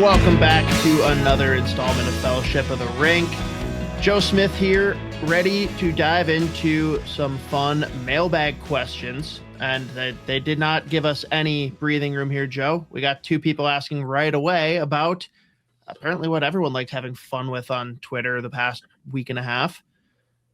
Welcome back to another installment of Fellowship of the Rink. Joe Smith here, ready to dive into some fun mailbag questions. And they did not give us any breathing room here, Joe. We got two people asking right away about apparently what everyone liked having fun with on Twitter the past week and a half.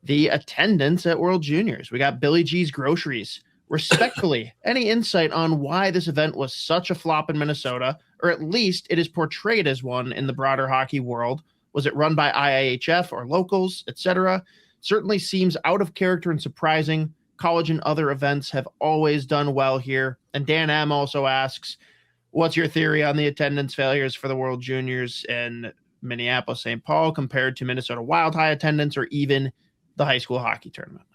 The attendance at World Juniors. We got Billy G's Groceries. Respectfully, any insight on why this event was such a flop in Minnesota, or at least it is portrayed as one in the broader hockey world? Was it run by IIHF or locals, etc.? Certainly seems out of character and surprising. College and other events have always done well here. And Dan M also asks, what's your theory on the attendance failures for the World Juniors in Minneapolis, St. Paul compared to Minnesota Wild high attendance or even the high school hockey tournament?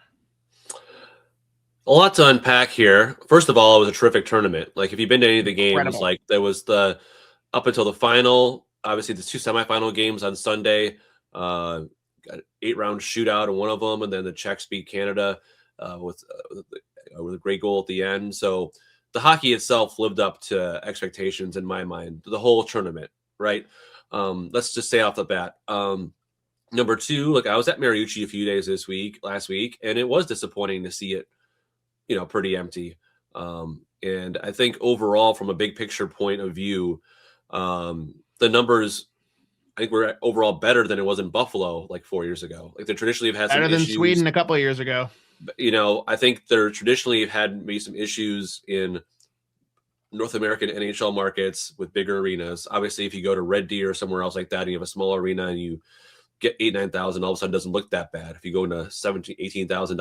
A lot to unpack here. First of all, it was a terrific tournament. Like, if you've been to any of the games, Incredible. like there was the up until the final, obviously the two semifinal games on Sunday, got an 8-round shootout in one of them, and then the Czechs beat Canada with a great goal at the end. So the hockey itself lived up to expectations in my mind, the whole tournament, right? Let's just say off the bat. Number two, look, I was at Mariucci a few days last week, and it was disappointing to see it, pretty empty. And I think overall, from a big picture point of view, the numbers, I think we're overall better than it was in Buffalo like 4 years ago. Like, they traditionally have had better some than issues. Sweden a couple of years ago. I think they're traditionally have had maybe some issues in North American NHL markets with bigger arenas. Obviously, if you go to Red Deer or somewhere else like that, and you have a small arena and you get 9,000, all of a sudden it doesn't look that bad. If you go into 18,000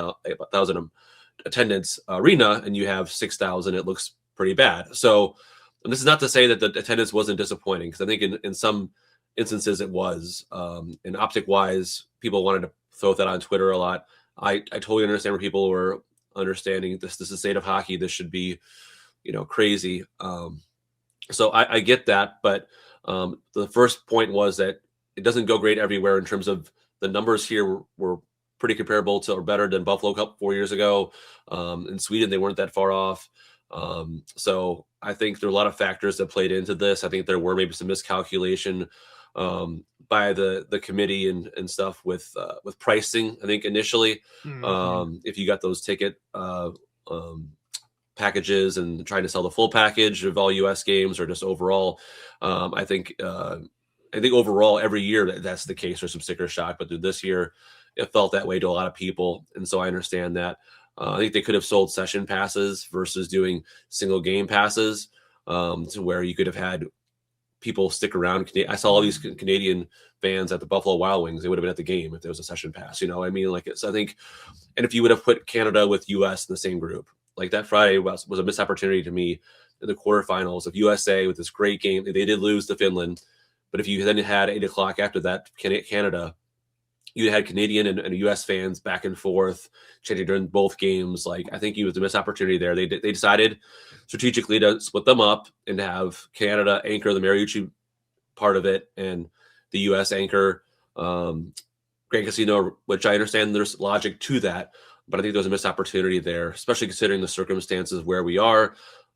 attendance arena and you have 6,000, it looks pretty bad. So, and this is not to say that the attendance wasn't disappointing, because I think in some instances it was. And optic wise, people wanted to throw that on Twitter a lot. I totally understand where people were understanding this is the state of hockey. This should be, crazy. So I get that. But the first point was that it doesn't go great everywhere in terms of the numbers here were pretty comparable to or better than Buffalo Cup 4 years ago. In Sweden, they weren't that far off. So I think there are a lot of factors that played into this. I think there were maybe some miscalculation by the committee and stuff with pricing. I think initially, if you got those ticket packages and trying to sell the full package of all U.S. games or just overall, I think overall every year that's the case. There's some sticker shock, but this year it felt that way to a lot of people, and so I understand that. I think they could have sold session passes versus doing single game passes, to where you could have had people stick around. I saw all these Canadian fans at the Buffalo Wild Wings. They would have been at the game if there was a session pass. I mean, like, it's, I think, and if you would have put Canada with US in the same group, like that Friday was a missed opportunity to me in the quarterfinals of USA with this great game. They did lose to Finland, but if you then had 8 o'clock after that, Canada, you had Canadian and U.S. fans back and forth chanting during both games. Like, I think it was a missed opportunity there. They decided strategically to split them up and have Canada anchor the Mariucci part of it and the U.S. anchor Grand Casino, which I understand there's logic to that, but I think there was a missed opportunity there, especially considering the circumstances where we are.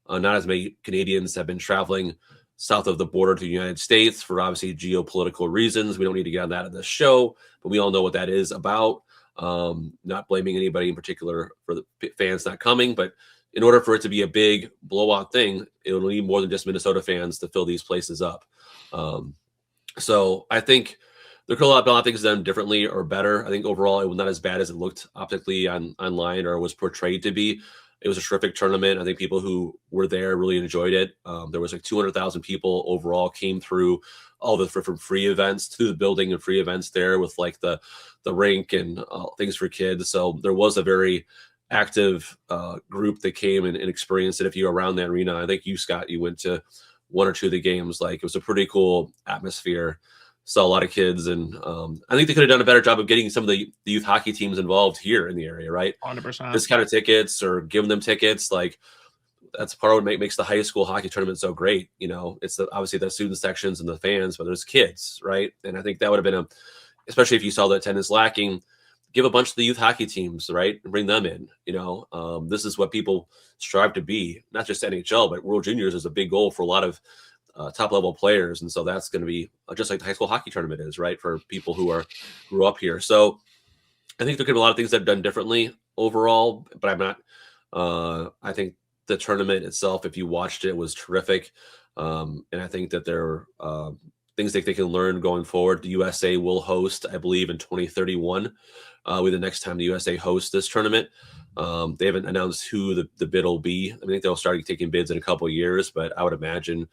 Not as many Canadians have been traveling south of the border to the United States for obviously geopolitical reasons. We don't need to get on that in this show, but we all know what that is about. Not blaming anybody in particular for the fans not coming, but in order for it to be a big blowout thing, it'll need more than just Minnesota fans to fill these places up. So I think there could a lot of things done differently or better. I think overall it was not as bad as it looked optically online or was portrayed to be. It was a terrific tournament. I think people who were there really enjoyed it. There was like 200,000 people overall came through all the different free events to the building and free events there with like the rink and things for kids. So there was a very active group that came and experienced it. If you were around that arena, I think you, Scott, you went to one or two of the games. Like, it was a pretty cool atmosphere. Saw a lot of kids, and I think they could have done a better job of getting some of the youth hockey teams involved here in the area, right? 100%. Discounted tickets or giving them tickets, like, that's part of what makes the high school hockey tournament so great. It's obviously the student sections and the fans, but there's kids, right? And I think that would have been especially if you saw the attendance lacking, give a bunch of the youth hockey teams, right, and bring them in. This is what people strive to be, not just NHL, but World Juniors is a big goal for a lot of top level players, and so that's going to be just like the high school hockey tournament is, right, for people who grew up here. So I think there could be a lot of things that I've done differently overall, but I'm not. I think the tournament itself, if you watched it, was terrific, and I think that there are things that they can learn going forward. The USA will host, I believe, in 2031. Will be the next time the USA hosts this tournament. They haven't announced who the bid will be. I think they'll start taking bids in a couple of years, but I would imagine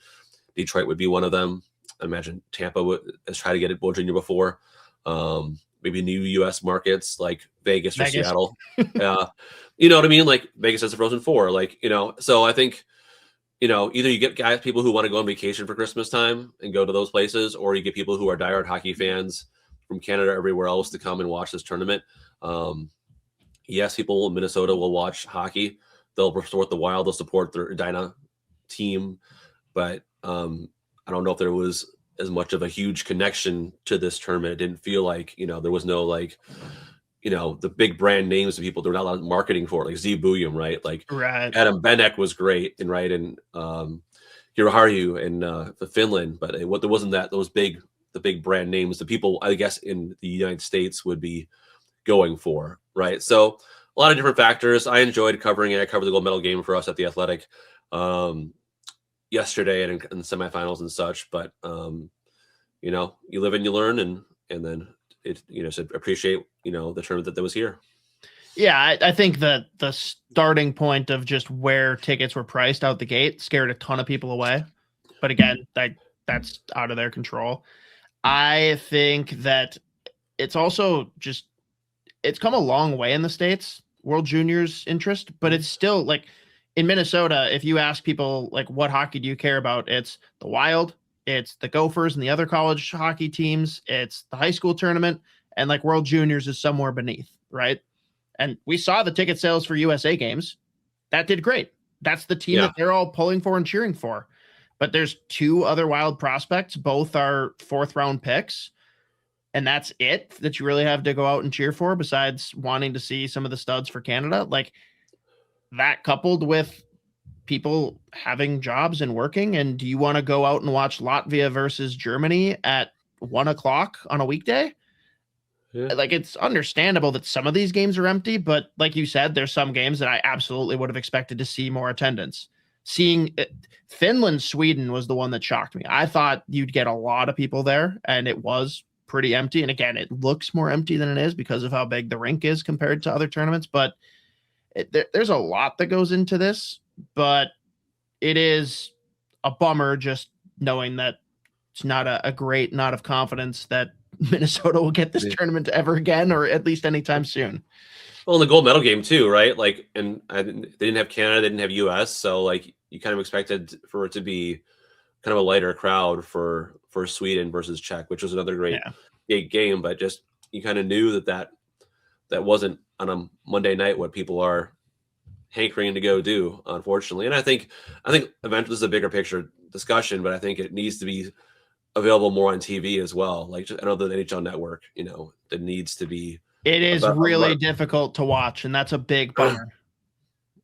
Detroit would be one of them. I imagine Tampa has tried to get it World Junior before. Maybe new U.S. markets like Vegas or Seattle. You know what I mean? Like Vegas has a Frozen Four. Like, so I think, either you get people who want to go on vacation for Christmas time and go to those places, or you get people who are diehard hockey fans from Canada, everywhere else to come and watch this tournament. Yes, people in Minnesota will watch hockey. They'll support the Wild. They'll support their Edina team. But I don't know if there was as much of a huge connection to this tournament. It didn't feel like, there was no the big brand names of people. There were not a lot of marketing for it, like Z Bouillon, right? Like Adam Benak was great, and Kiviharju in Finland, but there wasn't the big brand names, the people, I guess, in the United States would be going for, right? So a lot of different factors. I enjoyed covering it. I covered the gold medal game for us at the Athletic yesterday and in the semifinals and such. But you live and you learn, and then it should appreciate the tournament that was here. Yeah, I think that the starting point of just where tickets were priced out the gate scared a ton of people away. But again, that's out of their control. I think that it's also it's come a long way in the States, World Juniors interest, but it's still like in Minnesota, if you ask people like, what hockey do you care about? It's the Wild, it's the Gophers and the other college hockey teams, it's the high school tournament, and like World Juniors is somewhere beneath, right? And we saw the ticket sales for USA games. That did great. That's the team that they're all pulling for and cheering for. But there's two other Wild prospects. Both are 4th round picks. And that's it that you really have to go out and cheer for, besides wanting to see some of the studs for Canada. Like that, coupled with people having jobs and working. And do you want to go out and watch Latvia versus Germany at 1:00 on a weekday? Yeah. Like, it's understandable that some of these games are empty, but like you said, there's some games that I absolutely would have expected to see more attendance. Seeing Finland, Sweden was the one that shocked me. I thought you'd get a lot of people there, and it was pretty empty. And again, it looks more empty than it is because of how big the rink is compared to other tournaments. But there's a lot that goes into this, but it is a bummer just knowing that it's not a great nod of confidence that Minnesota will get this tournament ever again, or at least anytime soon. Well, in the gold medal game too, right? Like, and they didn't have Canada, they didn't have US, so like you kind of expected for it to be kind of a lighter crowd for Sweden versus Czech, which was another great big game. But just you kind of knew that wasn't on a Monday night what people are hankering to go do, unfortunately. And I think eventually this is a bigger picture discussion, but I think it needs to be available more on TV as well. Like, I know the NHL Network, that needs to be. It is really difficult to watch, and that's a big bummer.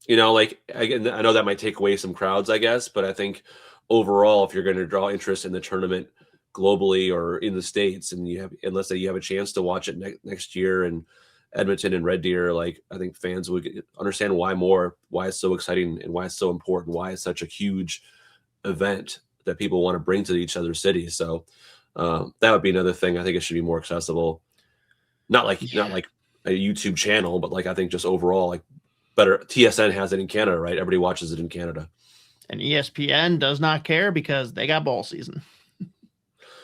Like, again, I know that might take away some crowds, I guess, but I think overall, if you're going to draw interest in the tournament globally or in the States, and let's say you have a chance to watch it next year in Edmonton and Red Deer, like, I think fans would understand why it's so exciting and why it's so important, why it's such a huge event that people want to bring to each other's cities. So that would be another thing. I think it should be more accessible. Not like a YouTube channel, but like I think just overall, like better. TSN has it in Canada, right? Everybody watches it in Canada. And ESPN does not care because they got bowl season.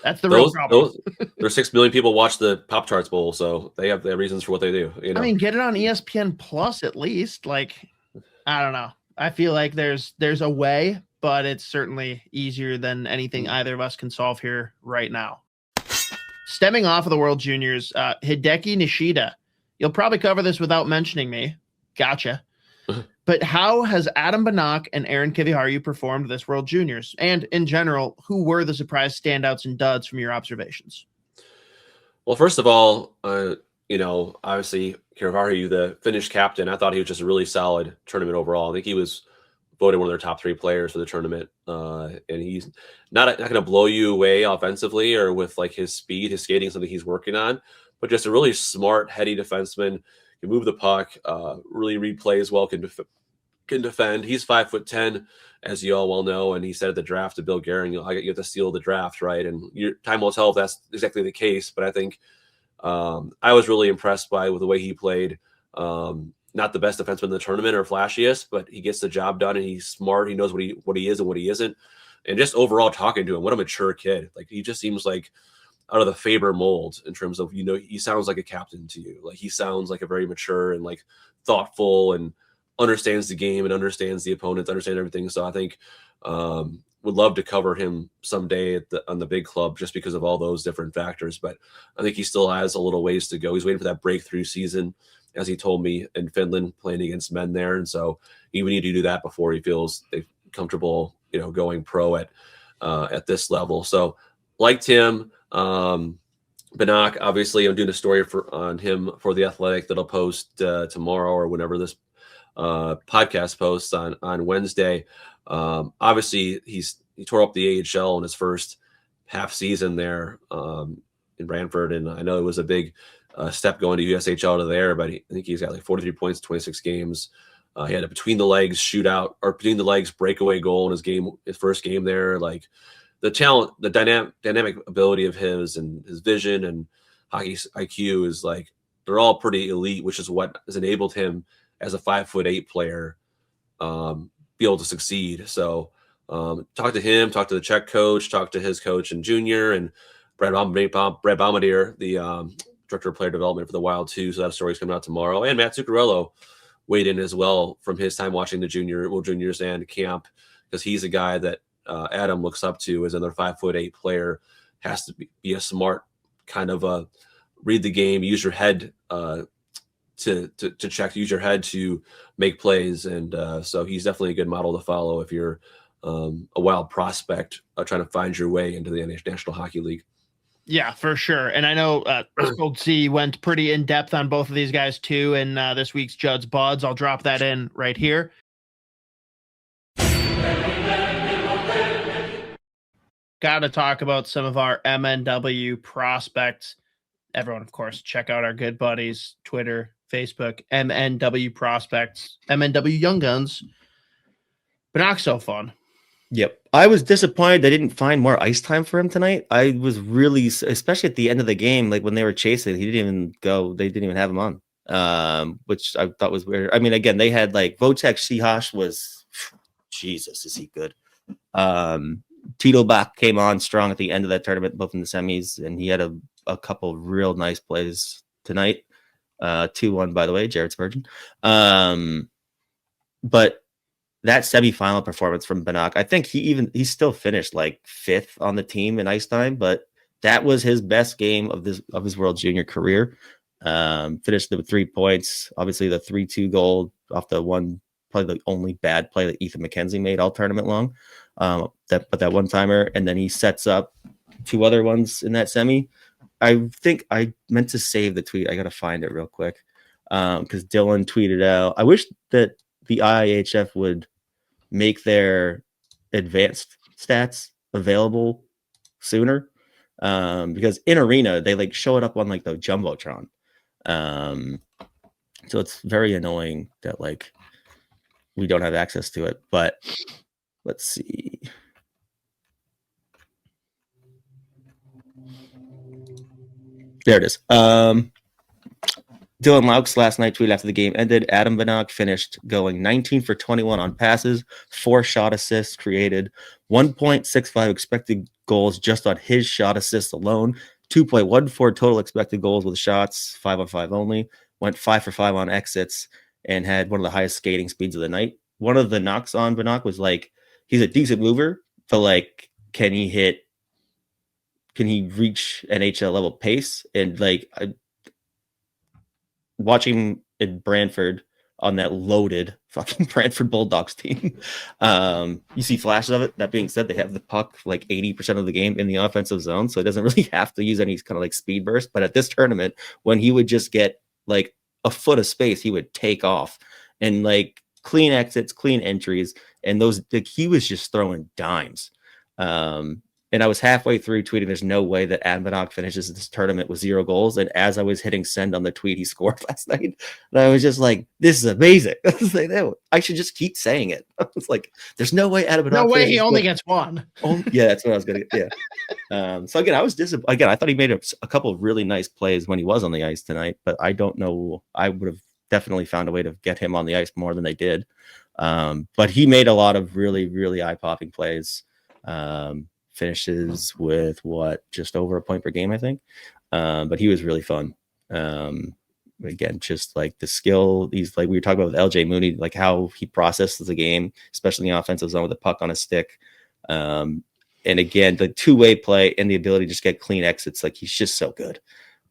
That's the real problem. There's 6 million people watch the Pop-Tarts Bowl, so they have their reasons for what they do. I mean, get it on ESPN Plus at least. Like, I don't know. I feel like there's a way, but it's certainly easier than anything either of us can solve here right now. Stemming off of the World Juniors, Hideki Nishida. You'll probably cover this without mentioning me. Gotcha. But how has Adam Benak and Aron Kiviharju performed this World Juniors? And in general, who were the surprise standouts and duds from your observations? Well, first of all, obviously Kiviharju, the Finnish captain, I thought he was just a really solid tournament overall. I think he was voted one of their top 3 players for the tournament. And he's not going to blow you away offensively or with like his speed, his skating, something he's working on, but just a really smart, heady defenseman. Can move the puck, really read plays well, can defend. He's 5'10", as you all well know, and he said at the draft to Bill Guerin, you have to steal the draft, right? And your time will tell if that's exactly the case. But I think I was really impressed with the way he played. Not the best defenseman in the tournament or flashiest, but he gets the job done and he's smart. He knows what he is and what he isn't. And just overall talking to him, what a mature kid. Like he just seems like out of the Faber mold in terms of, he sounds like a captain to you. Like he sounds like a very mature and like thoughtful and understands the game and understands the opponents, understands everything. So I think would love to cover him someday on the big club just because of all those different factors. But I think he still has a little ways to go. He's waiting for that breakthrough season, as he told me, in Finland, playing against men there. And so he would need to do that before he feels comfortable, going pro at this level. So liked him. Benak, obviously, I'm doing a story on him for The Athletic that'll post tomorrow or whenever this podcast posts on Wednesday. Obviously, he tore up the AHL in his first half season there in Brantford, and I know it was a big step going to USHL to there, but I think he's got like 43 points, 26 games. He had a between the legs breakaway goal in his first game there. Like the talent, the dynamic ability of his and his vision and hockey IQ is like, they're all pretty elite, which is what has enabled him as a 5'8" player be able to succeed. So talk to him, talk to the Czech coach, talk to his coach and junior, and Brad Bombardier, the director of player development for the Wild too. So that story's coming out tomorrow. And Matt Zuccarello weighed in as well from his time watching the juniors and camp, because he's a guy that Adam looks up to as another 5'8" player. Has to be a smart kind of read the game, use your head to check, use your head to make plays. And so he's definitely a good model to follow if you're a Wild prospect trying to find your way into the National Hockey League. Yeah, for sure. And I know Old C went pretty in depth on both of these guys too in this week's Judd's Buds. I'll drop that in right here. Got to talk about some of our MNW prospects. Everyone, of course, check out our good buddies, Twitter, Facebook, MNW prospects, MNW Young Guns. Benak so fun. Yep. I was disappointed they didn't find more ice time for him tonight. I was really, especially at the end of the game, like when they were chasing, he didn't even go. They didn't even have him on, which I thought was weird. I mean, again, they had like Wojtek Sihash was, Jesus, is he good? Tito Bach came on strong at the end of that tournament, both in the semis, and he had a couple real nice plays tonight. 2-1, by the way, Jared Spurgeon. But that semifinal performance from Benak, I think he still finished like 5th on the team in ice time, but that was his best game of his World Junior career. Finished with 3 points. Obviously, the 3-2 goal off the one, probably the only bad play that Ethan McKenzie made all tournament long. That one timer, and then he sets up 2 other ones in that semi. I think I meant to save the tweet. I gotta find it real quick because Dylan tweeted out. I wish that the IIHF would make their advanced stats available sooner, because in arena they like show it up on like the jumbotron. So it's very annoying that like we don't have access to it. But let's see. There it is. Dylan Laux last night tweeted after the game ended. Adam Benak finished going 19 for 21 on passes, 4 shot assists created, 1.65 expected goals just on his shot assists alone, 2.14 total expected goals with shots, 5-on-5 only, went 5 for 5 on exits, and had one of the highest skating speeds of the night. One of the knocks on Benak was like, he's a decent mover, but like, can he reach NHL level pace? And like, watching in Brantford on that loaded fucking Brantford Bulldogs team, you see flashes of it. That being said, they have the puck like 80% of the game in the offensive zone, so it doesn't really have to use any kind of like speed burst. But at this tournament, when he would just get like a foot of space, he would take off and like clean exits, clean entries, and he was just throwing dimes. And I was halfway through tweeting, there's no way that Benak finishes this tournament with 0 goals. And as I was hitting send on the tweet, he scored last night. And I was just like, this is amazing. I was like, no, I should just keep saying it. I was like, there's no way Benak. No way he only gets one. Yeah, that's what I was going to yeah. So again, I was disappointed. Again, I thought he made a couple of really nice plays when he was on the ice tonight, but I don't know. I would have definitely found a way to get him on the ice more than they did. But he made a lot of really, really eye-popping plays. Finishes with just over a point per game, I think. But he was really fun. Again, just like the skill, he's like we were talking about with LJ Mooney, like how he processes the game, especially in the offensive zone with the puck on his stick. And again, the two-way play and the ability to just get clean exits, like he's just so good.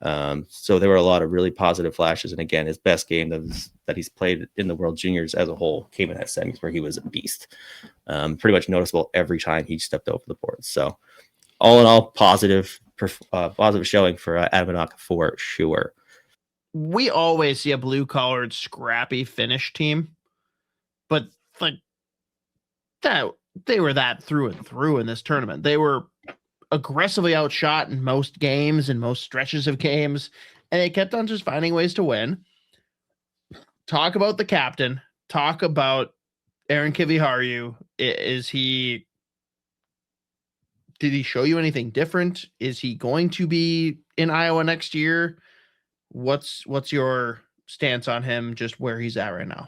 So there were a lot of really positive flashes. And again, his best game that he's played in the World Juniors as a whole came in that semis where he was a beast. Pretty much noticeable every time he stepped over the boards. So all in all, positive showing for Benak for sure. We always see a blue-collared, scrappy Finnish team, but like that, they were that through and through in this tournament. They were aggressively outshot in most games and most stretches of games, and they kept on just finding ways to win. Talk about the captain. Talk about Aron Kiviharju. Did he show you anything different? Is he going to be in Iowa next year? What's your stance on him, just where he's at right now?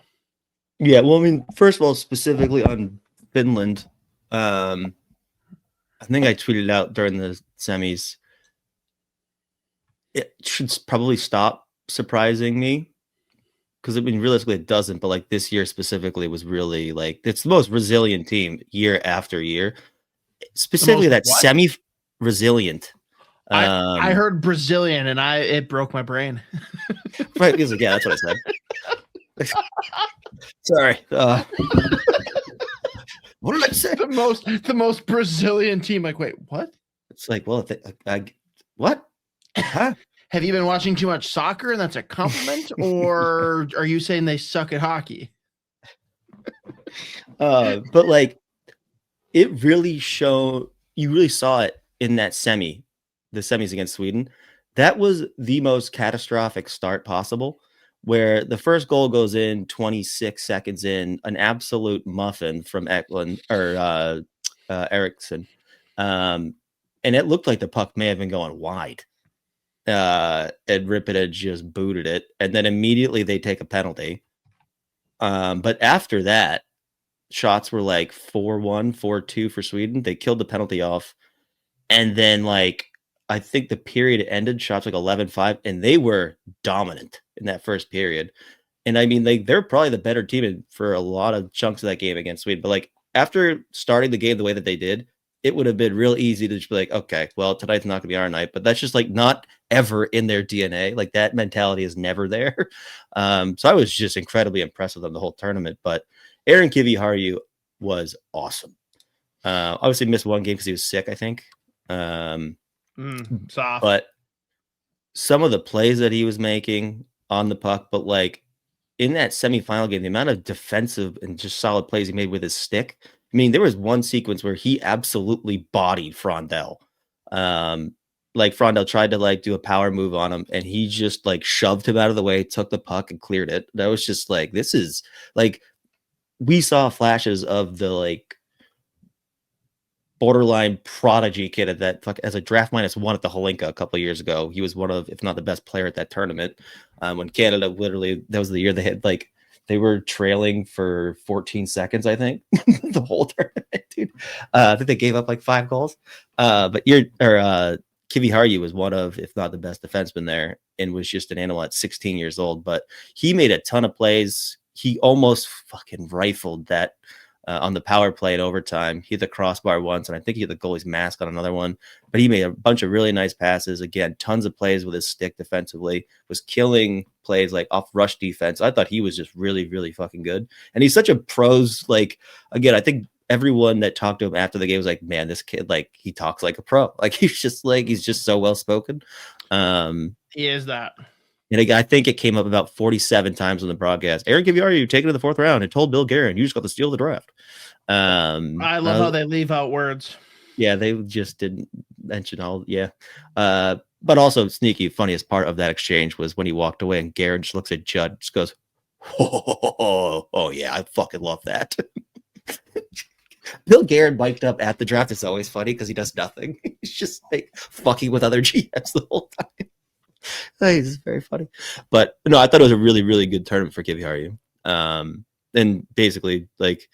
Yeah, well, I mean, first of all, specifically on Finland, I think I tweeted out during the semis, it should probably stop surprising me, because I mean, realistically, it doesn't. But like this year specifically was really like it's the most resilient team year after year. Specifically, that semi-resilient. I heard Brazilian, and it broke my brain. Right, because yeah, that's what I said. Sorry. What did I say? The most Brazilian team. Like, wait, what? It's like, well, what? Huh? Have you been watching too much soccer, and that's a compliment, or are you saying they suck at hockey? But like, it really showed. You really saw it in that the semis against Sweden. That was the most catastrophic start possible, where the first goal goes in 26 seconds in, an absolute muffin from Eklund or Eriksson. And it looked like the puck may have been going wide. And Ripid had just booted it. And then immediately they take a penalty. But after that, shots were like 4-1, 4-2 for Sweden. They killed the penalty off. And then like, I think the period ended, shots like 11-5, and they were dominant in that first period. And I mean, they're probably the better team for a lot of chunks of that game against Sweden. But like after starting the game the way that they did, it would have been real easy to just be like, okay, well, tonight's not going to be our night. But that's just like not ever in their DNA. Like that mentality is never there. So I was just incredibly impressed with them the whole tournament. But Aron Kiviharju was awesome. Obviously missed one game because he was sick, I think. Soft. But some of the plays that he was making on the puck, but like in that semifinal game, the amount of defensive and just solid plays he made with his stick. I mean, there was one sequence where he absolutely bodied Frondell. Like Frondell tried to like do a power move on him, and he just like shoved him out of the way, took the puck and cleared it. That was just like, this is like, we saw flashes of the like borderline prodigy kid at that as a draft -1 at the Holinka a couple of years ago. He was one of, if not the best player at that tournament. When Canada literally, that was the year they had like, they were trailing for 14 seconds, I think, the whole tournament, dude. I think they gave up like 5 goals. But Kiviharju was one of, if not the best defenseman there, and was just an animal at 16 years old. But he made a ton of plays. He almost fucking rifled that on the power play in overtime. He hit the crossbar once, and I think he hit the goalie's mask on another one. But he made a bunch of really nice passes. Again, tons of plays with his stick defensively. Was killing plays like off rush defense. I thought he was just really, really fucking good. And he's such a pros. Like, again, I think everyone that talked to him after the game was like, man, this kid, like, he talks like a pro. Like, he's just so well spoken. He is that. And I think it came up about 47 times on the broadcast. Aaron Kiviharju taken to the 4th round and told Bill Guerin, "You just got to steal the draft." I love how they leave out words. Yeah, they just didn't mention all. Yeah, but also sneaky. Funniest part of that exchange was when he walked away and Guerin just looks at Judd, just goes, "Oh yeah, I fucking love that." Bill Guerin mic'd up at the draft is always funny because he does nothing. He's just like fucking with other GMs the whole time. It's very funny. But no, I thought it was a really, really good tournament for Kiviharju. And basically, like,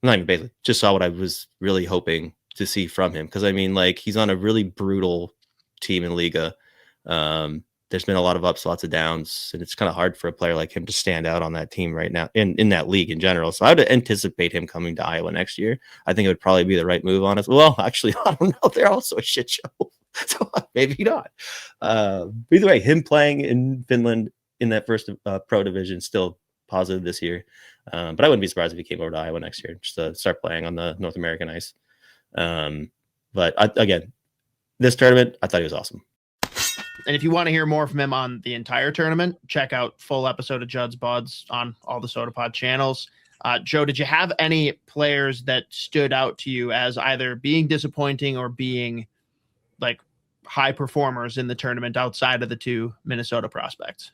not even basically, just saw what I was really hoping to see from him. Because I mean, like, he's on a really brutal team in Liga. There's been a lot of ups, lots of downs, and it's kind of hard for a player like him to stand out on that team right now in that league in general. So I would anticipate him coming to Iowa next year. I think it would probably be the right move on us. Well, actually, I don't know. They're also a shit show. So maybe not. Either way, him playing in Finland in that first pro division still positive this year. But I wouldn't be surprised if he came over to Iowa next year just to start playing on the North American ice. But again, this tournament, I thought he was awesome. And if you want to hear more from him on the entire tournament, check out full episode of Judd's Buds on all the SOTA Pod channels. Joe, did you have any players that stood out to you as either being disappointing or being like high performers in the tournament outside of the 2 Minnesota prospects?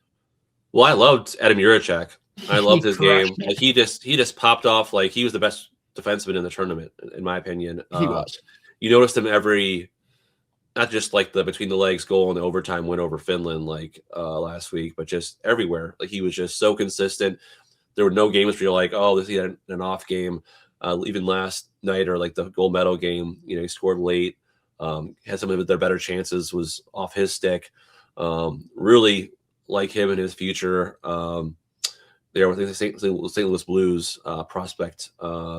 Well, I loved Adam Juracek. I loved his game. Like, he just popped off. Like, he was the best defenseman in the tournament, in my opinion. He was. You noticed him every, not just like the between the legs goal and the overtime win over Finland like last week, but just everywhere. Like, he was just so consistent. There were no games where you're like, oh, he had an off game. Even last night or like the gold medal game, he scored late. Had some of their better chances, was off his stick. Really like him in his future there with the St. Louis Blues prospect.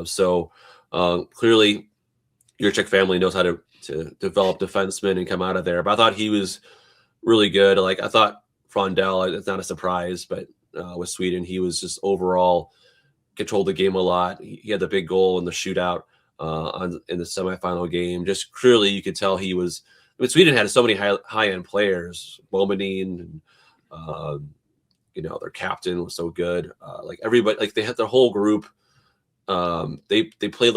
So clearly your Czech family knows how to develop defensemen and come out of there. But I thought he was really good. Like, I thought Frondell, it's not a surprise, but with Sweden, he was just overall controlled the game a lot. He had the big goal in the shootout in the semifinal game. Just clearly you could tell he was. I mean, Sweden had so many high-end players. Bomanin, and their captain was so good. Like, everybody, like, they had their whole group. They played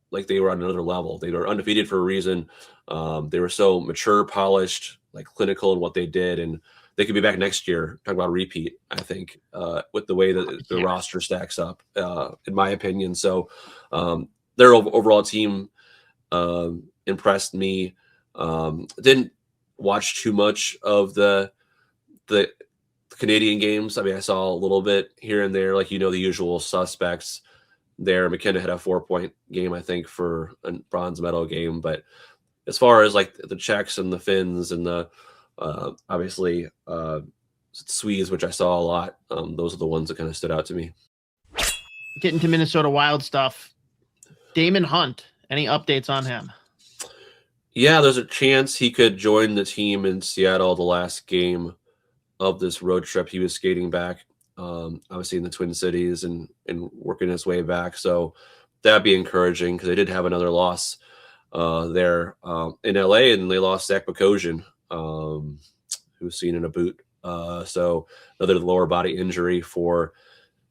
like they were on another level. They were undefeated for a reason. They were so mature, polished, like clinical in what they did, and they could be back next year. Talk about a repeat, I think, with the way that the roster stacks up, in my opinion. So their overall team impressed me. Didn't watch too much of the Canadian games. I mean, I saw a little bit here and there, like, the usual suspects there. McKenna had a 4-point game, I think, for a bronze medal game. But as far as like the Czechs and the Finns and the obviously Swedes, which I saw a lot, those are the ones that kind of stood out to me. Getting to Minnesota Wild stuff, Damon Hunt, any updates on him? Yeah, there's a chance he could join the team in Seattle the last game of this road trip. He was skating back, obviously in the Twin Cities and working his way back. So that'd be encouraging because they did have another loss there in LA, and they lost Zach Bogosian, who's seen in a boot. So another lower body injury for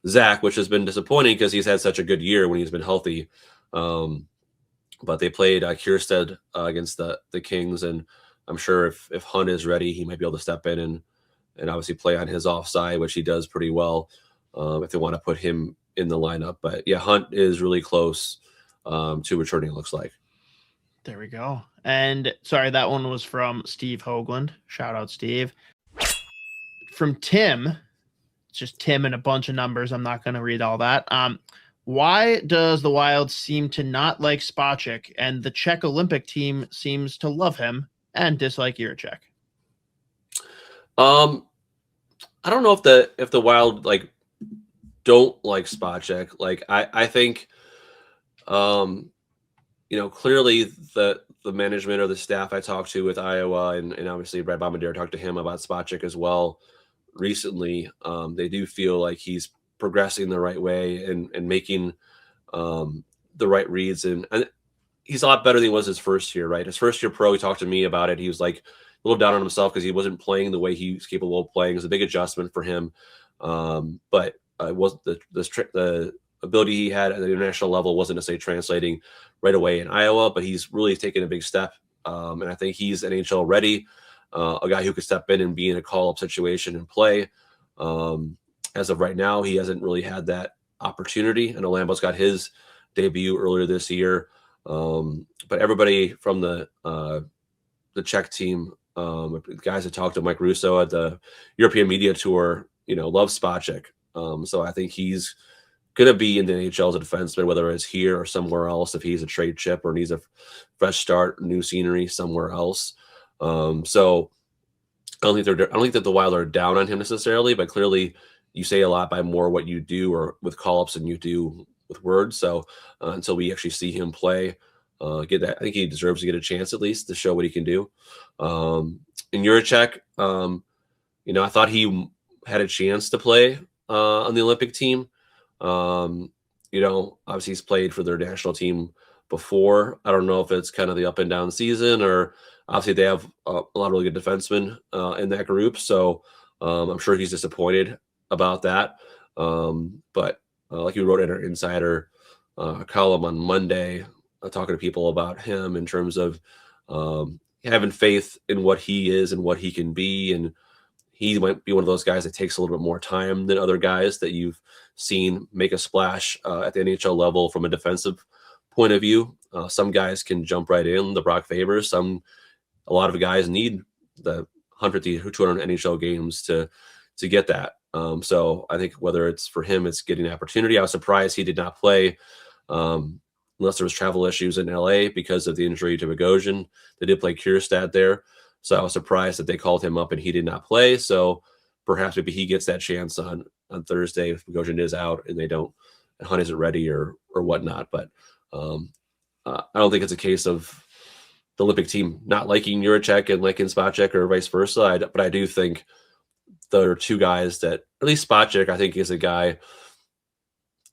Zach, which has been disappointing because he's had such a good year when he's been healthy. But they played Kiersted against the Kings, and I'm sure if Hunt is ready, he might be able to step in and obviously play on his offside, which he does pretty well if they want to put him in the lineup. But yeah, Hunt is really close to returning, it looks like. There we go. And sorry, that one was from Steve Hoagland. Shout out, Steve. From Tim, it's just Tim and a bunch of numbers. I'm not going to read all that. Why does the Wild seem to not like Spacek, and the Czech Olympic team seems to love him and dislike Juracek? I don't know if the Wild like don't like Spacek. Like, I think clearly the management or the staff I talked to with Iowa and obviously Brad Bombardier talked to him about Spacek as well recently. They do feel like he's progressing the right way and making the right reads, and he's a lot better than he was his first year, right? His first year pro, he talked to me about it. He was like, little down on himself because he wasn't playing the way he's capable of playing. It was a big adjustment for him. But it wasn't the ability he had at the international level wasn't necessarily translating right away in Iowa, but he's really taken a big step. And I think he's NHL ready, a guy who could step in and be in a call-up situation and play. As of right now, he hasn't really had that opportunity. I know Lambo's got his debut earlier this year. But everybody from the Czech team, the guys that talked to Mike Russo at the European Media Tour, love Spacek. So I think he's going to be in the NHL as a defenseman, whether it's here or somewhere else, if he's a trade chip or needs a fresh start, new scenery somewhere else. So I don't think that the Wild are down on him necessarily, but clearly you say a lot by more what you do or with call-ups than you do with words. So until we actually see him play, I think he deserves to get a chance at least to show what he can do. In Juracek, I thought he had a chance to play on the Olympic team. Obviously he's played for their national team before. I don't know if it's kind of the up and down season, or obviously they have a lot of really good defensemen in that group. So I'm sure he's disappointed about that. But like you wrote in our Insider column on Monday, talking to people about him in terms of having faith in what he is and what he can be. And he might be one of those guys that takes a little bit more time than other guys that you've seen make a splash at the NHL level from a defensive point of view. Some guys can jump right in, the Brock Favors. A lot of guys need the 100 to 200 NHL games to get that. So I think whether it's for him, it's getting an opportunity. I was surprised he did not play unless there was travel issues in LA because of the injury to Bogosian. They did play Kierstad there. So I was surprised that they called him up and he did not play. So perhaps maybe he gets that chance on Thursday if Bogosian is out and they don't, and Hunt isn't ready or whatnot. But I don't think it's a case of the Olympic team not liking Juracek and liking Spacek or vice versa. But I do think there are two guys that, at least Spacek, I think is a guy,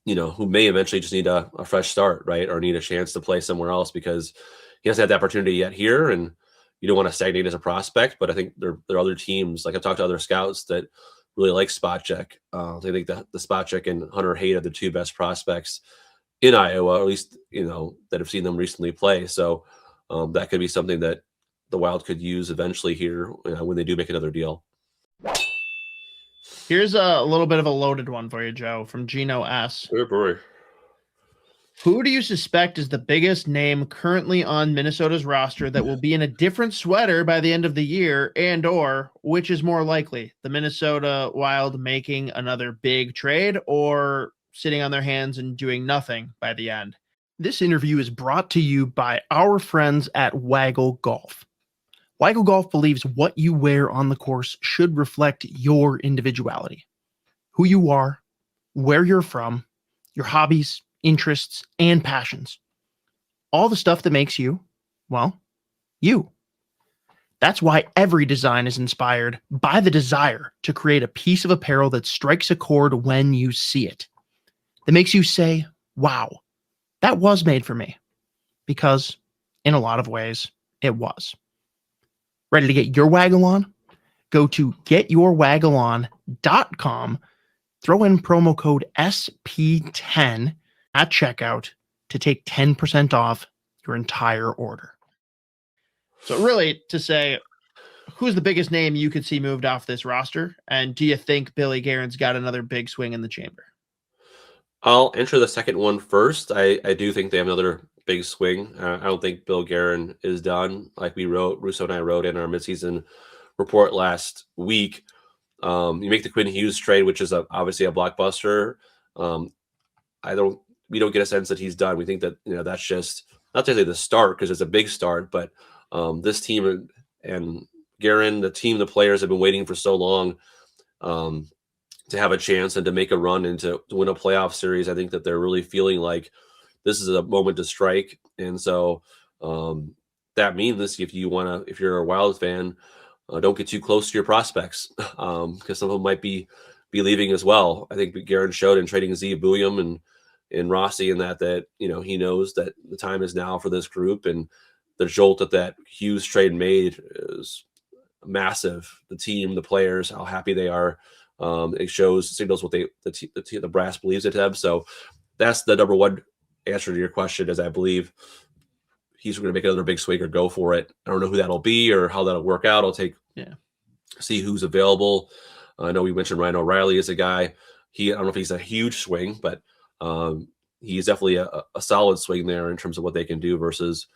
who may eventually just need a fresh start, right? Or need a chance to play somewhere else because he hasn't had the opportunity yet here. And you don't want to stagnate as a prospect, but I think there are other teams, like I've talked to other scouts that really like Spacek. They think that the Spacek and Hunter Haight are the two best prospects in Iowa, or at least, that have seen them recently play. So that could be something that the Wild could use eventually here when they do make another deal. Here's a little bit of a loaded one for you, Joe, from Gino S. Good boy. Who do you suspect is the biggest name currently on Minnesota's roster that will be in a different sweater by the end of the year, and or which is more likely, the Minnesota Wild making another big trade or sitting on their hands and doing nothing by the end? This interview is brought to you by our friends at Waggle Golf. Waggle Golf believes what you wear on the course should reflect your individuality, who you are, where you're from, your hobbies, interests, and passions. All the stuff that makes you, well, you. That's why every design is inspired by the desire to create a piece of apparel that strikes a chord when you see it. That makes you say, wow, that was made for me. Because in a lot of ways, it was. Ready to get your waggle on? Go to getyourwaggleon.com, throw in promo code SP10 at checkout to take 10% off your entire order. So really, to say, who's the biggest name you could see moved off this roster? And do you think Billy Guerin's got another big swing in the chamber? I'll answer the second one first. I do think they have another big swing. I don't think Bill Guerin is done. Like Russo and I wrote in our midseason report last week. You make the Quinn Hughes trade, which is obviously a blockbuster. We don't get a sense that he's done. We think that that's just not to say the start because it's a big start, but this team and Guerin, the team, the players have been waiting for so long to have a chance and to make a run and to win a playoff series. I think that they're really feeling like this is a moment to strike. And so that means if you're a Wild fan, don't get too close to your prospects because some of them might be leaving as well. I think Guerin showed in trading Z Bouillon and Rossi and that he knows that the time is now for this group, and the jolt that Hughes trade made is massive. The team, the players, how happy they are. It signals what the brass believes in him. So that's the number one answer to your question, is I believe he's going to make another big swing or go for it. I don't know who that'll be or how that'll work out. I'll see who's available. I know we mentioned Ryan O'Reilly as a guy. I don't know if he's a huge swing, but he's definitely a solid swing there in terms of what they can do versus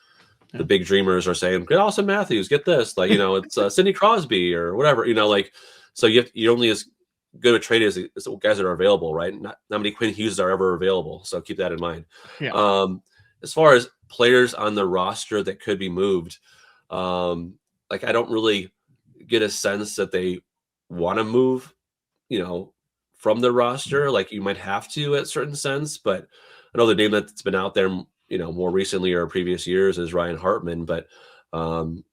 the big dreamers are saying, get Austin Matthews, get this. Like, it's Sidney Crosby or whatever, so you're only as good a trade as the guys that are available, right? Not many Quinn Hughes are ever available. So keep that in mind. Yeah. As far as players on the roster that could be moved, like I don't really get a sense that they want to move, from the roster. Like you might have to at certain sense, but I know the name that's been out there, more recently or previous years is Ryan Hartman, but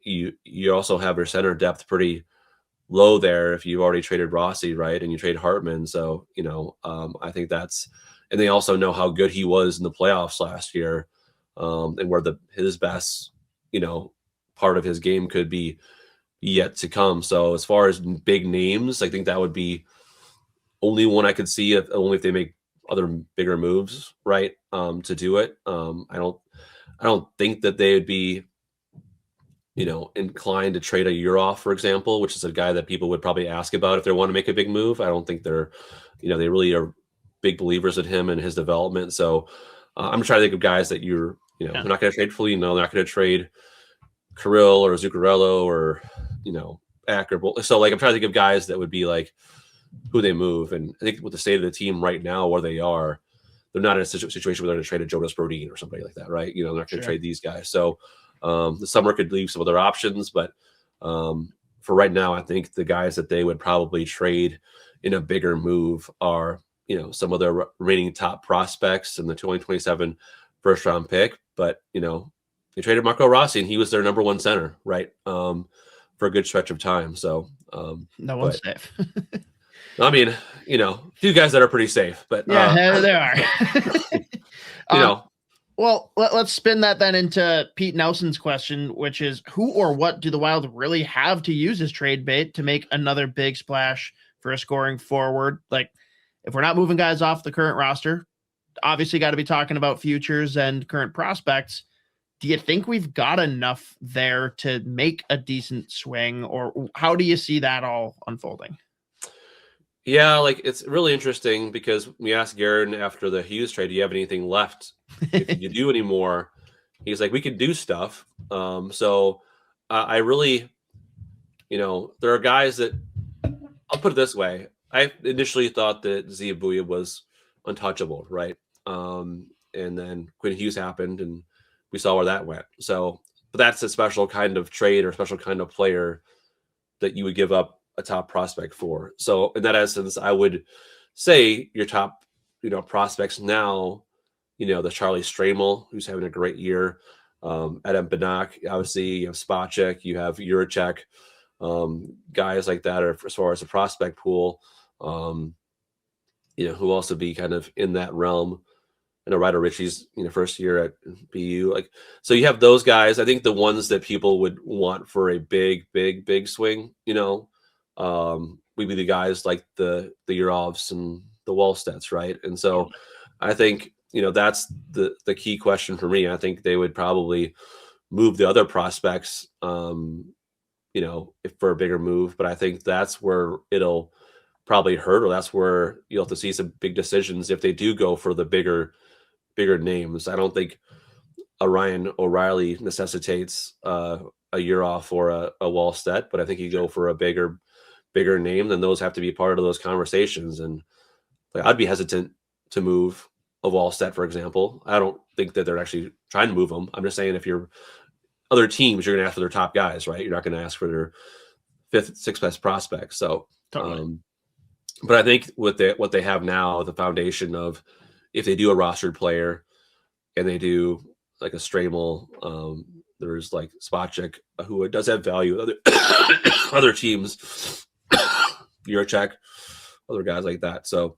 you also have your center depth pretty low there if you've already traded Rossi, right? And you trade Hartman. So, I think and they also know how good he was in the playoffs last year, and where his best, part of his game could be yet to come. So as far as big names, I think that would be only one I could see only if they make other bigger moves, right? To do it. I don't think that they would be, inclined to trade a Urov, for example, which is a guy that people would probably ask about if they want to make a big move. I don't think they're, they really are big believers in him and his development. So I'm trying to think of guys that you're, they're not going to trade Foligno, they're not going to trade Kirill or Zuccarello or, Ack or so. Like I'm trying to think of guys that would be like who they move. And I think with the state of the team right now, where they are, they're not in a situation where they're going to trade a Jonas Brodin or somebody like that, right? They're not going to trade these guys. So the summer could leave some other options, but for right now, I think the guys that they would probably trade in a bigger move are, some of their remaining top prospects in the 2027 first round pick. But, they traded Marco Rossi and he was their number one center, right? For a good stretch of time. So no one's safe. I mean, a few guys that are pretty safe, but there are. Well, let's spin that then into Pete Nelson's question, which is who or what do the Wild really have to use as trade bait to make another big splash for a scoring forward? Like, if we're not moving guys off the current roster, obviously got to be talking about futures and current prospects. Do you think we've got enough there to make a decent swing, or how do you see that all unfolding? Yeah, like it's really interesting because we asked Guerin after the Hughes trade, do you have anything left? If you do any more, he's like, we can do stuff. So I really, there are guys that, I'll put it this way. I initially thought that Ziabuya was untouchable, right? And then Quinn Hughes happened and we saw where that went. So, but that's a special kind of trade or special kind of player that you would give up a top prospect for. So in that essence, I would say your top, prospects now, the Charlie Stramel, who's having a great year. Adam Benak, obviously, you have Spacek, you have Juracek, guys like that are as far as the prospect pool, who also be kind of in that realm. I know Ryder Ritchie's, first year at BU. Like, so you have those guys. I think the ones that people would want for a big, big, big swing, would be the guys like the Urovs and the Wallstedts, right? And so I think, that's the key question for me. I think they would probably move the other prospects, if for a bigger move. But I think that's where it'll probably hurt, or that's where you'll have to see some big decisions if they do go for the bigger names. I don't think a Ryan O'Reilly necessitates a Urov or a Wallstedt, but I think you go for a bigger name, then those have to be part of those conversations. And like, I'd be hesitant to move a Wallstedt, for example. I don't think that they're actually trying to move them. I'm just saying if you're other teams, you're going to ask for their top guys, right? You're not going to ask for their fifth, sixth best prospects. So, totally. But I think with what they have now, the foundation of if they do a rostered player and they do like a Stramel, there's like Spacek, who does have value. Other teams, Juracek, other guys like that. So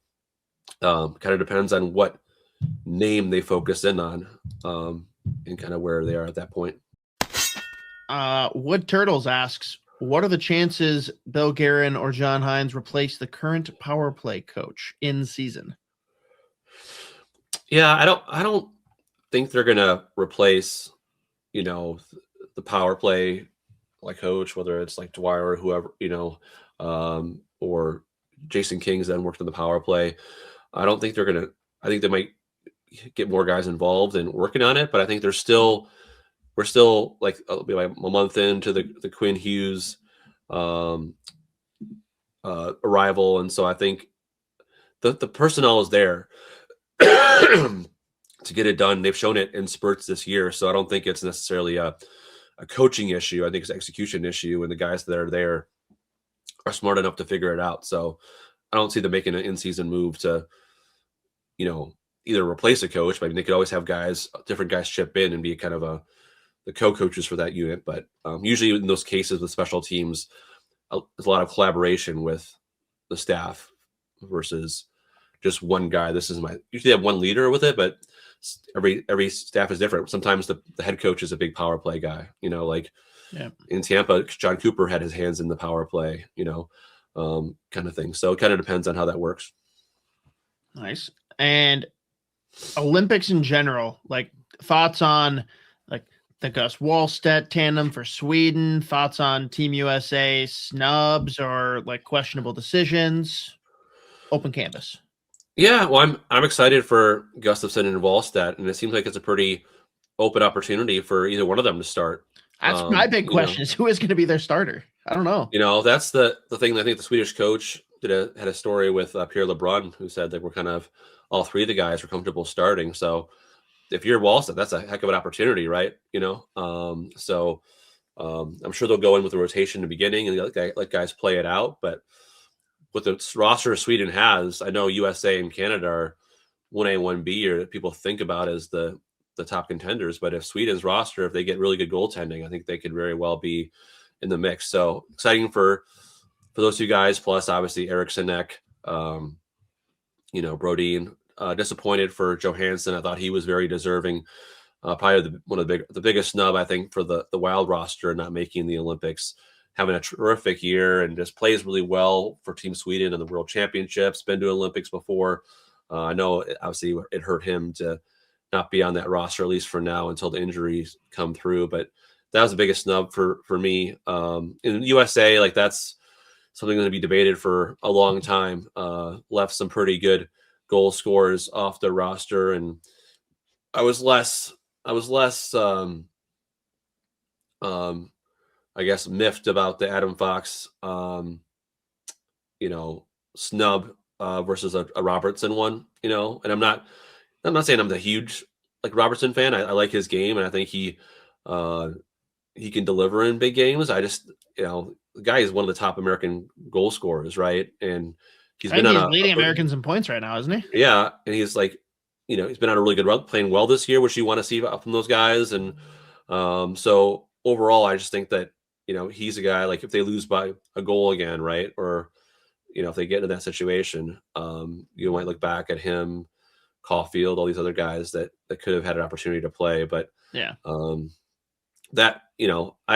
kind of depends on what name they focus in on, and kind of where they are at that point. Wood Turtles asks, What are the chances Bill Guerin or John Hines replace the current power play coach in season? Yeah, I don't think they're gonna replace, the power play like coach, whether it's like Dwyer or whoever, or Jason King's then worked on the power play. I don't think they're gonna. I think they might get more guys involved and working on it, but I think we're still like a month into the Quinn Hughes arrival, and so I think the personnel is there to get it done. They've shown it in spurts this year, so I don't think it's necessarily a coaching issue. I think it's an execution issue, and the guys that are there are smart enough to figure it out. So I don't see them making an in-season move to, either replace a coach. But they could always have different guys chip in and be kind of the co-coaches for that unit. But usually in those cases with special teams, there's a lot of collaboration with the staff versus just one guy. Usually have one leader with it, but every staff is different. Sometimes the head coach is a big power play guy, like in Tampa, John Cooper had his hands in the power play, kind of thing. So it kind of depends on how that works. Nice. And Olympics in general, like thoughts on like the Gus Wallstedt tandem for Sweden, thoughts on Team USA snubs or like questionable decisions, open canvas. Yeah, well, I'm excited for Gustavsson and Wallstedt, and it seems like it's a pretty open opportunity for either one of them to start. That's my big question: is who is going to be their starter? I don't know. That's the thing. I think the Swedish coach had a story with Pierre LeBrun, who said that we're kind of all three of the guys are comfortable starting. So if you're Wallstedt, that's a heck of an opportunity, right? So I'm sure they'll go in with a rotation in the beginning and let guys play it out, but what the roster of Sweden has, I know USA and Canada are 1A, 1B, or people think about as the top contenders. But if Sweden's roster, if they get really good goaltending, I think they could very well be in the mix. So exciting for those two guys, plus obviously Eriksson, Brodin. Disappointed for Johansson. I thought he was very deserving. Probably one of the biggest snub, I think, for the Wild roster not making the Olympics. Having a terrific year and just plays really well for Team Sweden in the World Championships, been to Olympics before. I know obviously it hurt him to not be on that roster, at least for now, until the injuries come through. But that was the biggest snub for me. In USA, like that's something going to be debated for a long time. Left some pretty good goal scorers off the roster. And I was less I guess miffed about the Adam Fox, snub versus a Robertson one, and I'm not saying I'm the huge like Robertson fan. I like his game and I think he can deliver in big games. I just, the guy is one of the top American goal scorers, right? And he's leading Americans in points right now, isn't he? Yeah, and he's like, he's been on a really good run, playing well this year, which you want to see from those guys. And so overall, I just think that he's a guy, like if they lose by a goal again, right? Or, if they get into that situation, you might look back at him, Caulfield, all these other guys that could have had an opportunity to play. But yeah, I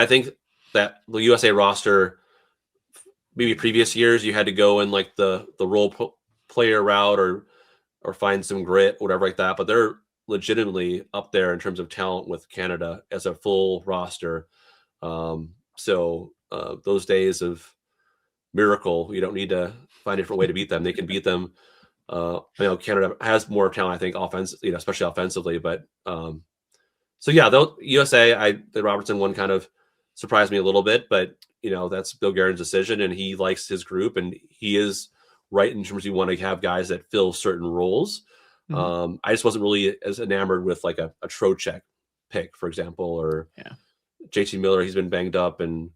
think that the USA roster, maybe previous years, you had to go in like the role player route or find some grit, whatever like that. But they're legitimately up there in terms of talent with Canada as a full roster. So those days of miracle, you don't need to find a different way to beat them. They can beat them. Canada has more talent, I think, especially offensively. But so yeah, though USA, the Robertson one kind of surprised me a little bit, but that's Bill Guerin's decision, and he likes his group, and he is right in terms of you want to have guys that fill certain roles. Mm-hmm. I just wasn't really as enamored with like a Trocheck pick, for example, or JT Miller. He's been banged up and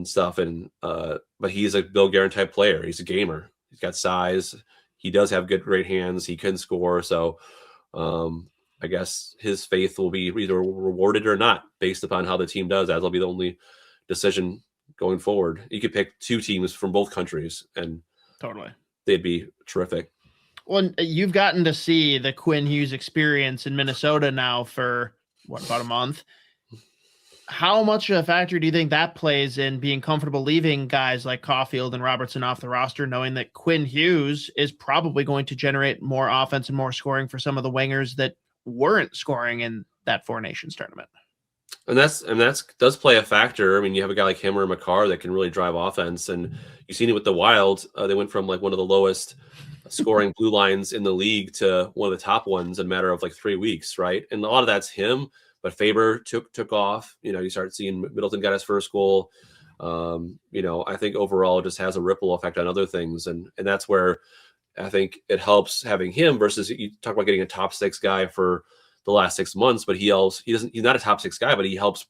stuff, but he's a Bill Guerin type player. He's a gamer. He's got size. He does have great hands. He can score. So I guess his faith will be either rewarded or not based upon how the team does. That'll be the only decision going forward. You could pick two teams from both countries, and totally they'd be terrific. Well, you've gotten to see the Quinn Hughes experience in Minnesota now for about a month. How much of a factor do you think that plays in being comfortable leaving guys like Caulfield and Robertson off the roster, knowing that Quinn Hughes is probably going to generate more offense and more scoring for some of the wingers that weren't scoring in that Four Nations tournament? And that's does play a factor. I mean, you have a guy like him or McCarr that can really drive offense, and you've seen it with the Wild. They went from like one of the lowest scoring blue lines in the league to one of the top ones in a matter of like 3 weeks, right? And a lot of that's him. But Faber took off. You know, you start seeing Middleton got his first goal. You know, I think overall it just has a ripple effect on other things, and that's where I think it helps having him versus you talk about getting a top 6 guy for the last 6 months, but he's not a top 6 guy, but he helps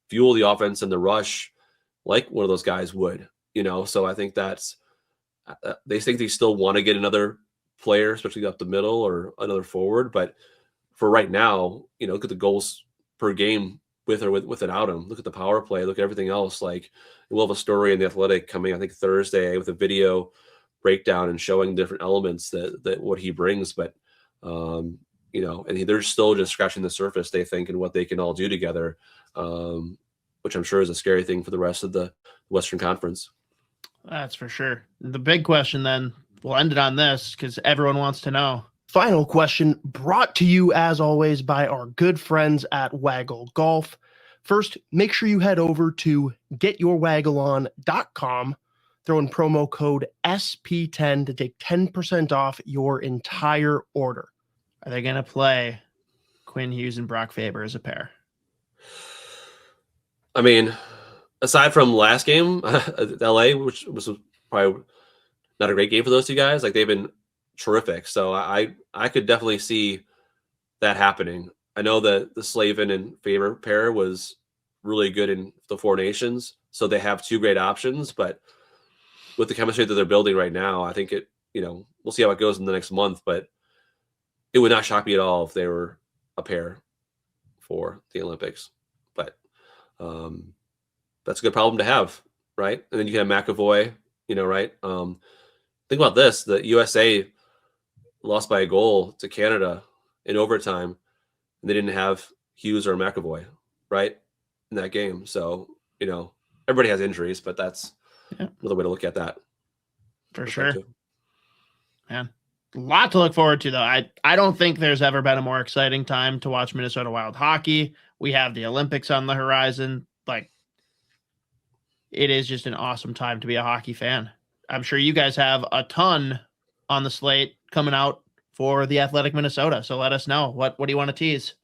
fuel the offense and the rush like one of those guys would, you know? So I think that's, they think they still want to get another player, especially up the middle or another forward. But for right now, you know, look at the goals per game with or without him. Look at the power play, look at everything else. Like we'll have a story in the Athletic coming, I think Thursday, with a video breakdown and showing different elements that what he brings. But, you know, and they're still just scratching the surface, they think, and what they can all do together, which I'm sure is a scary thing for the rest of the Western Conference. That's for sure. The big question then, we'll end it on this because everyone wants to know. Final question brought to you, as always, by our good friends at Waggle Golf. First, make sure you head over to getyourwaggleon.com. Throw in promo code SP10 to take 10% off your entire order. Are they going to play Quinn Hughes and Brock Faber as a pair? I mean, aside from last game, LA, which was probably not a great game for those two guys, like they've been terrific. So I could definitely see that happening. I know that the Slavin and Faber pair was really good in the Four Nations, so they have 2 great options. But with the chemistry that they're building right now, I think it, you know, we'll see how it goes in the next month. But it would not shock me at all if they were a pair for the Olympics. But that's a good problem to have, right? And then you have McAvoy, you know, right? Think about this: the USA lost by a goal to Canada in overtime, and they didn't have Hughes or McAvoy, right, in that game. So, you know, everybody has injuries, but that's another way to look at that. For sure. Man, a lot to look forward to, though. I don't think there's ever been a more exciting time to watch Minnesota Wild hockey. We have the Olympics on the horizon. Like, it is just an awesome time to be a hockey fan. I'm sure you guys have a ton on the slate coming out for the Athletic Minnesota. So let us know. What do you want to tease?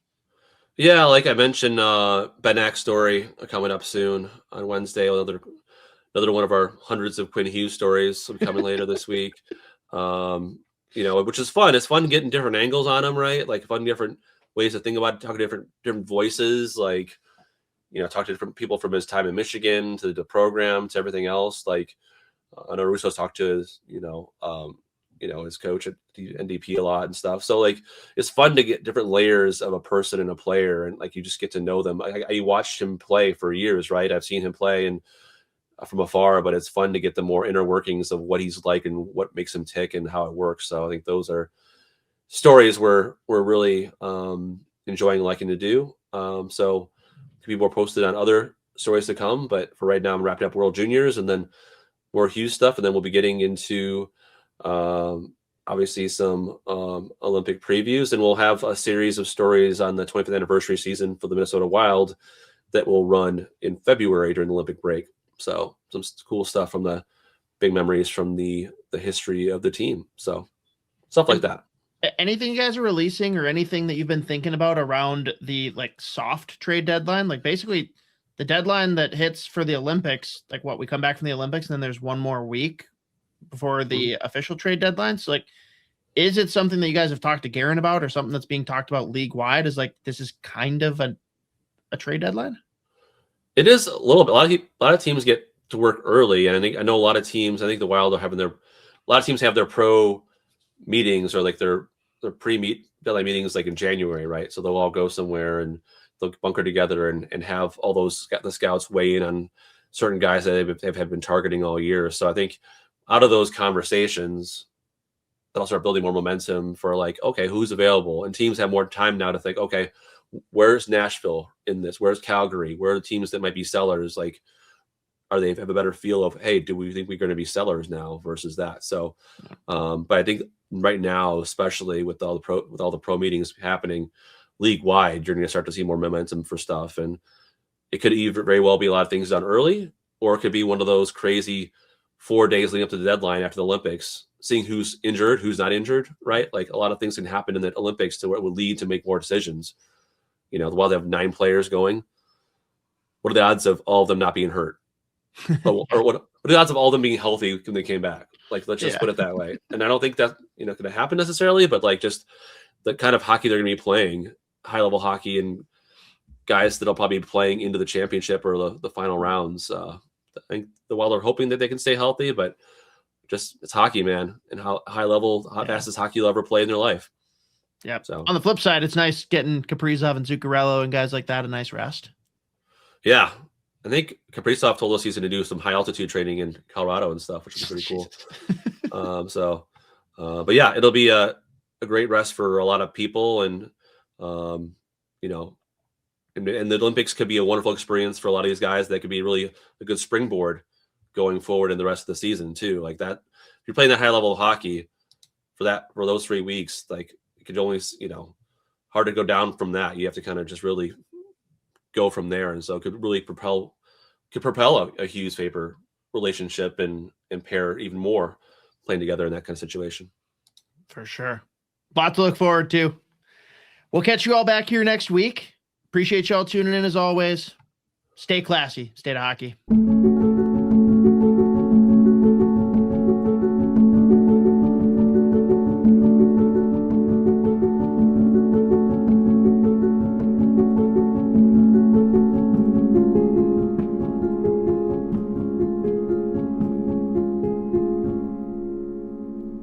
Yeah, like I mentioned, Benak story coming up soon on Wednesday. Another one of our hundreds of Quinn Hughes stories coming later this week. You know, which is fun. It's fun getting different angles on them, right? Like fun different ways to think about it, talking to different voices. Like, you know, talk to different people from his time in Michigan to the program to everything else. Like, I know Russo's talked to his, you know, his coach at NDP a lot and stuff. So like, it's fun to get different layers of a person and a player, and like you just get to know them. I watched him play for years, right? I've seen him play and from afar, but it's fun to get the more inner workings of what he's like and what makes him tick and how it works. So I think those are stories we're really enjoying liking to do. So to be more posted on other stories to come, but for right now, I'm wrapping up World Juniors and then more Hughes stuff, and then we'll be getting into obviously some Olympic previews, and we'll have a series of stories on the 25th anniversary season for the Minnesota Wild that will run in February during the Olympic break. So some cool stuff from the big memories from the history of the team. So stuff like that. Anything you guys are releasing or anything that you've been thinking about around the like soft trade deadline? Like basically the deadline that hits for the Olympics, like what we come back from the Olympics and then there's one more week before the official trade deadline. So like, is it something that you guys have talked to Guerin about or something that's being talked about league wide? Is like, this is kind of a trade deadline? It is a little bit. A lot of teams get to work early, and I know a lot of teams. I think the Wild are having a lot of teams have their pro meetings or like their pre-meet deadline meetings like in January, right? So they'll all go somewhere and they'll bunker together and have all the scouts weigh in on certain guys that they've been targeting all year. So I think out of those conversations, that'll start building more momentum for like, okay, who's available? And teams have more time now to think, okay, where's Nashville in this? Where's Calgary? Where are the teams that might be sellers? Like, have a better feel of, hey, do we think we're going to be sellers now versus that? So, but I think right now, especially with all the pro meetings happening league wide, you're going to start to see more momentum for stuff, and it could either very well be a lot of things done early, or it could be one of those crazy 4 days leading up to the deadline after the Olympics, seeing who's injured, who's not injured, right? Like a lot of things can happen in the Olympics to where it would lead to make more decisions. While they have 9 players going, what are the odds of all of them not being hurt? or what are the odds of all of them being healthy when they came back? Like, let's just put it that way. And I don't think that, going to happen necessarily, but like just the kind of hockey they're going to be playing, high level hockey, and guys that'll probably be playing into the championship or the final rounds. I think the Wild are hoping that they can stay healthy, but just it's hockey, man, and how high level, fastest hockey you'll ever play in their life. Yeah. So on the flip side, it's nice getting Kaprizov and Zuccarello and guys like that a nice rest. Yeah. I think Kaprizov told us he's going to do some high altitude training in Colorado and stuff, which is pretty cool. But yeah, it'll be a great rest for a lot of people. And, and the Olympics could be a wonderful experience for a lot of these guys. That could be really a good springboard going forward in the rest of the season too. Like that, if you're playing that high level of hockey for those 3 weeks, like it could only, hard to go down from that. You have to kind of just really go from there. And so it could really propel a Hughes Faber relationship and pair even more playing together in that kind of situation. For sure. A lot to look forward to. We'll catch you all back here next week. Appreciate y'all tuning in as always. Stay classy. Stay to hockey.